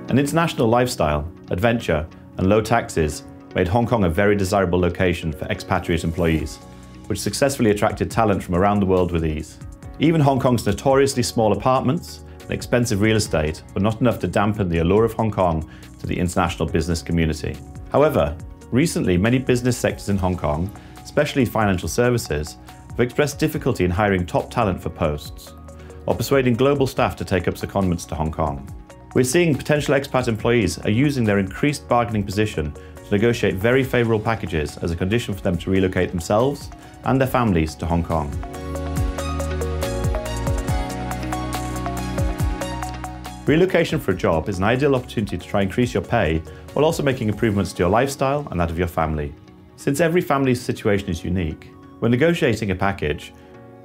An international lifestyle, adventure, and low taxes made Hong Kong a very desirable location for expatriate employees, which successfully attracted talent from around the world with ease. Even Hong Kong's notoriously small apartments and expensive real estate were not enough to dampen the allure of Hong Kong to the international business community. However, recently many business sectors in Hong Kong, especially financial services, have expressed difficulty in hiring top talent for posts, or persuading global staff to take up secondments to Hong Kong. We're seeing potential expat employees are using their increased bargaining position to negotiate very favourable packages as a condition for them to relocate themselves and their families to Hong Kong. Relocation for a job is an ideal opportunity to try and increase your pay while also making improvements to your lifestyle and that of your family. Since every family's situation is unique, when negotiating a package,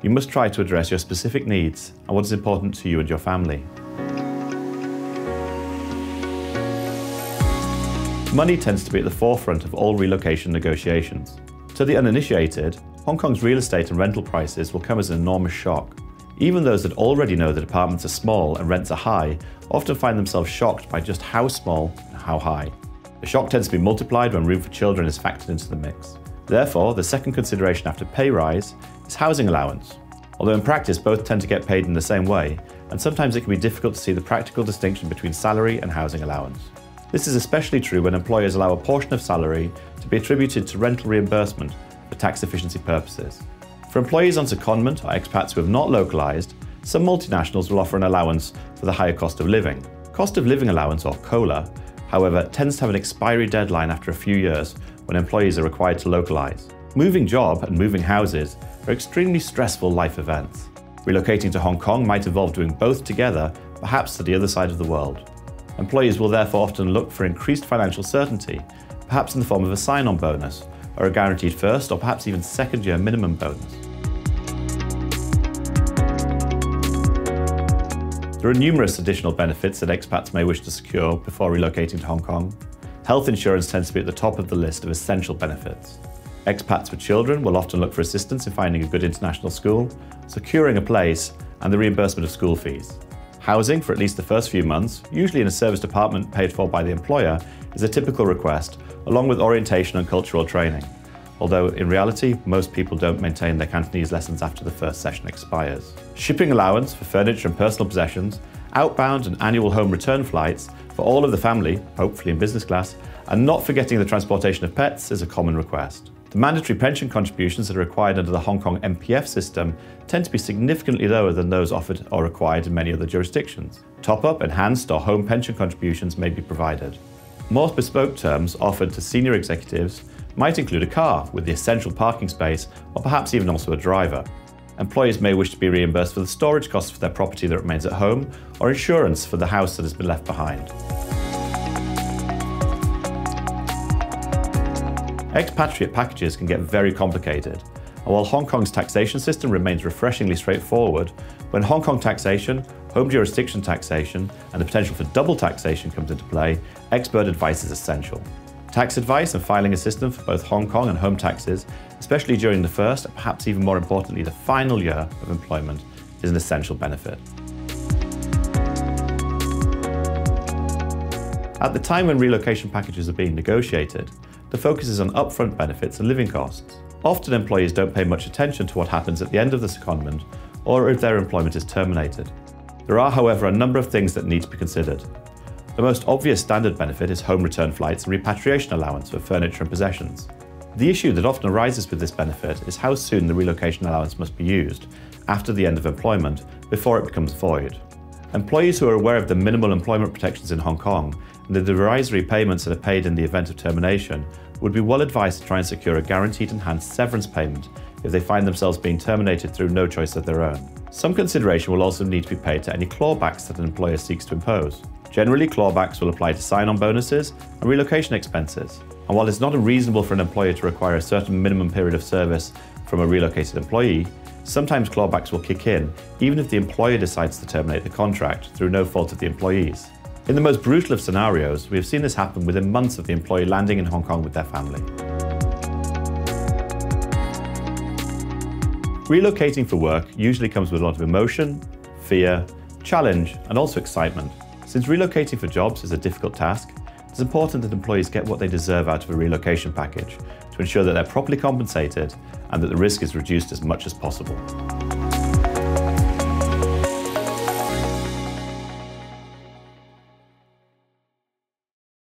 you must try to address your specific needs and what is important to you and your family. Money tends to be at the forefront of all relocation negotiations. To the uninitiated, Hong Kong's real estate and rental prices will come as an enormous shock. Even those that already know that apartments are small and rents are high often find themselves shocked by just how small and how high. The shock tends to be multiplied when room for children is factored into the mix. Therefore, the second consideration after pay rise is housing allowance. Although in practice both tend to get paid in the same way, and sometimes it can be difficult to see the practical distinction between salary and housing allowance. This is especially true when employers allow a portion of salary to be attributed to rental reimbursement for tax efficiency purposes. For employees on secondment or expats who have not localised, some multinationals will offer an allowance for the higher cost of living. Cost of living allowance, or COLA, however, tends to have an expiry deadline after a few years when employees are required to localise. Moving job and moving houses are extremely stressful life events. Relocating to Hong Kong might involve doing both together, perhaps to the other side of the world. Employees will therefore often look for increased financial certainty, perhaps in the form of a sign-on bonus, or a guaranteed first or perhaps even second-year minimum bonus. There are numerous additional benefits that expats may wish to secure before relocating to Hong Kong. Health insurance tends to be at the top of the list of essential benefits. Expats with children will often look for assistance in finding a good international school, securing a place, and the reimbursement of school fees. Housing for at least the first few months, usually in a serviced apartment paid for by the employer, is a typical request, along with orientation and cultural training. Although in reality, most people don't maintain their Cantonese lessons after the first session expires. Shipping allowance for furniture and personal possessions, outbound and annual home return flights for all of the family, hopefully in business class, and not forgetting the transportation of pets is a common request. The mandatory pension contributions that are required under the Hong Kong MPF system tend to be significantly lower than those offered or required in many other jurisdictions. Top-up, enhanced or home pension contributions may be provided. More bespoke terms offered to senior executives might include a car with the essential parking space or perhaps even also a driver. Employees may wish to be reimbursed for the storage costs for their property that remains at home or insurance for the house that has been left behind. Expatriate packages can get very complicated, and while Hong Kong's taxation system remains refreshingly straightforward, when Hong Kong taxation, home jurisdiction taxation, and the potential for double taxation comes into play, expert advice is essential. Tax advice and filing assistance for both Hong Kong and home taxes, especially during the first, and perhaps even more importantly, the final year of employment, is an essential benefit. At the time when relocation packages are being negotiated, the focus is on upfront benefits and living costs. Often employees don't pay much attention to what happens at the end of the secondment or if their employment is terminated. There are, however, a number of things that need to be considered. The most obvious standard benefit is home return flights and repatriation allowance for furniture and possessions. The issue that often arises with this benefit is how soon the relocation allowance must be used after the end of employment before it becomes void. Employees who are aware of the minimal employment protections in Hong Kong and the derisory payments that are paid in the event of termination would be well advised to try and secure a guaranteed enhanced severance payment if they find themselves being terminated through no choice of their own. Some consideration will also need to be paid to any clawbacks that an employer seeks to impose. Generally, clawbacks will apply to sign-on bonuses and relocation expenses. And while it's not unreasonable for an employer to require a certain minimum period of service from a relocated employee, sometimes clawbacks will kick in even if the employer decides to terminate the contract through no fault of the employees. In the most brutal of scenarios, we have seen this happen within months of the employee landing in Hong Kong with their family. Relocating for work usually comes with a lot of emotion, fear, challenge, and also excitement. Since relocating for jobs is a difficult task, it's important that employees get what they deserve out of a relocation package to ensure that they're properly compensated and that the risk is reduced as much as possible.